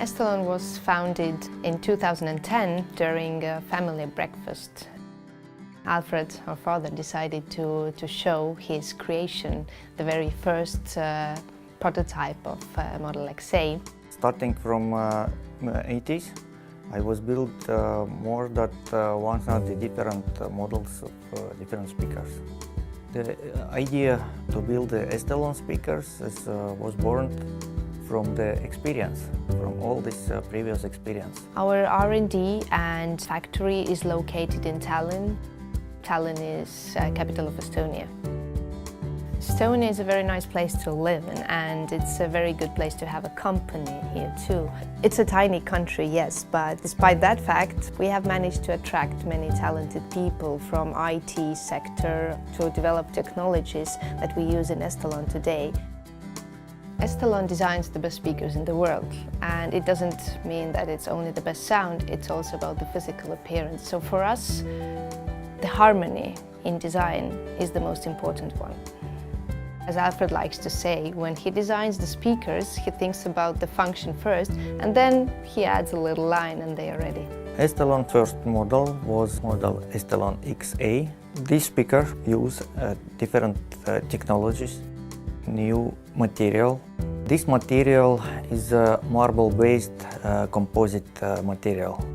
Estelon was founded in 2010 during a family breakfast. Alfred, our father, decided to show his creation, the very first prototype of Model XA. Starting from 80s, I was built more than 100 different models of different speakers. The idea to build the Estelon speakers was born from the experience, from all this previous experience. Our R&D and factory is located in Tallinn. Tallinn is capital of Estonia. Estonia is a very nice place to live in, and it's a very good place to have a company here too. It's a tiny country, yes, but despite that fact, we have managed to attract many talented people from IT sector to develop technologies that we use in Estelon today. Estelon designs the best speakers in the world, and it doesn't mean that it's only the best sound, it's also about the physical appearance. So for us, the harmony in design is the most important one. As Alfred likes to say, when he designs the speakers, he thinks about the function first, and then he adds a little line and they are ready. Estelon first model was model Estelon XA. This speaker uses different technologies, new material. This material is a marble-based composite material.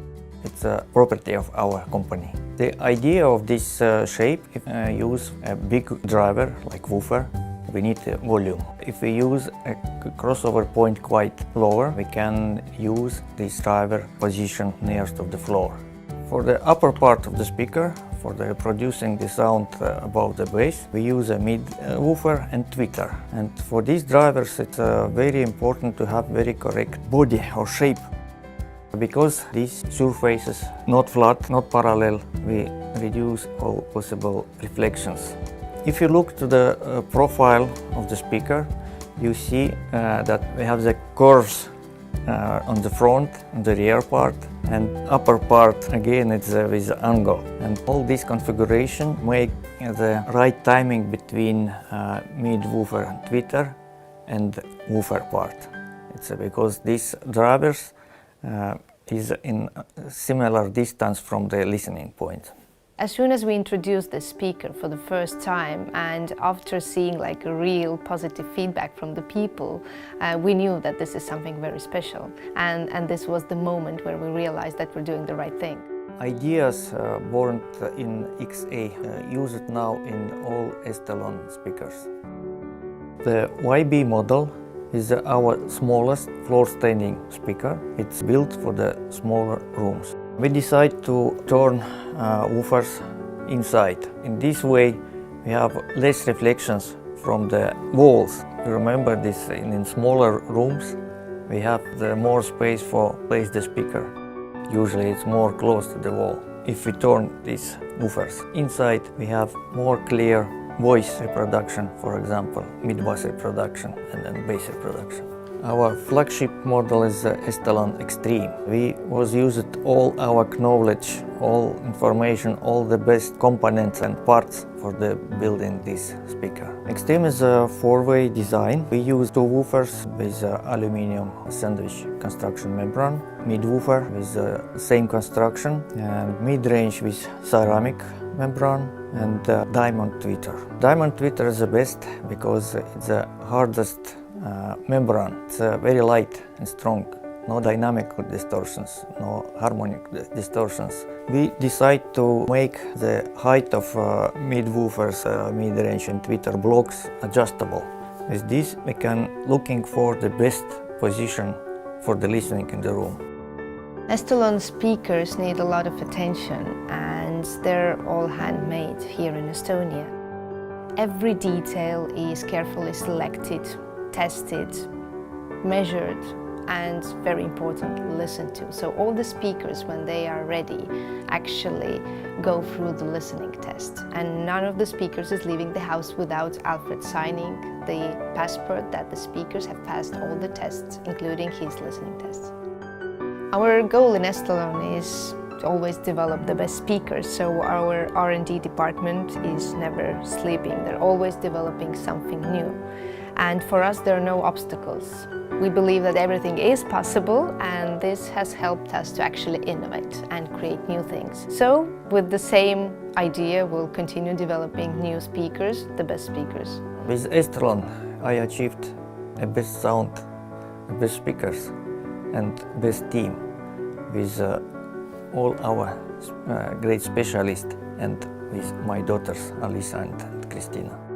It's a property of our company. The idea of this shape, if we use a big driver like woofer, we need volume. If we use a crossover point quite lower, we can use this driver position nearest of the floor. For the upper part of the speaker, for the producing the sound above the bass, we use a mid woofer and tweeter. And for these drivers, it's very important to have very correct body or shape. Because these surfaces not flat, not parallel, we reduce all possible reflections. If you look to the profile of the speaker, you see that we have the curves on the front, on the rear part, and upper part again it's with angle. And all this configuration make the right timing between mid woofer and tweeter and woofer part. It's because these drivers is in similar distance from the listening point. As soon as we introduced the speaker for the first time, and after seeing like a real positive feedback from the people, we knew that this is something very special. And this was the moment where we realized that we're doing the right thing. Ideas born in XA used now in all Estelon speakers. The YB model is our smallest floor-standing speaker. It's built for the smaller rooms. We decide to turn woofers inside. In this way, we have less reflections from the walls. You remember this, in smaller rooms, we have more space for place the speaker. Usually it's more close to the wall. If we turn these woofers inside, we have more clear voice reproduction, for example, mid-bass reproduction and then bass reproduction. Our flagship model is Estelon Extreme. We was used all our knowledge, all information, all the best components and parts for the building this speaker. Extreme is a four-way design. We use two woofers with aluminum sandwich construction membrane, mid woofer with same construction, and mid-range with ceramic membrane, and diamond tweeter. Diamond tweeter is the best because it's the hardest membrane. It's very light and strong, no dynamic distortions, no harmonic distortions. We decide to make the height of mid-woofers, mid-range and tweeter blocks adjustable. With this we can looking for the best position for the listening in the room. Estelon speakers need a lot of attention, and they're all handmade here in Estonia. Every detail is carefully selected, tested, measured, and very important, listened to. So all the speakers, when they are ready, actually go through the listening test. And none of the speakers is leaving the house without Alfred signing the passport that the speakers have passed all the tests, including his listening tests. Our goal in Estelon is to always develop the best speakers, so our R&D department is never sleeping. They're always developing something new. And for us, there are no obstacles. We believe that everything is possible, and this has helped us to actually innovate and create new things. So, with the same idea, we'll continue developing new speakers, the best speakers. With Estelon, I achieved a best sound, best speakers, and best team with all our great specialists and with my daughters Alisa and Christina.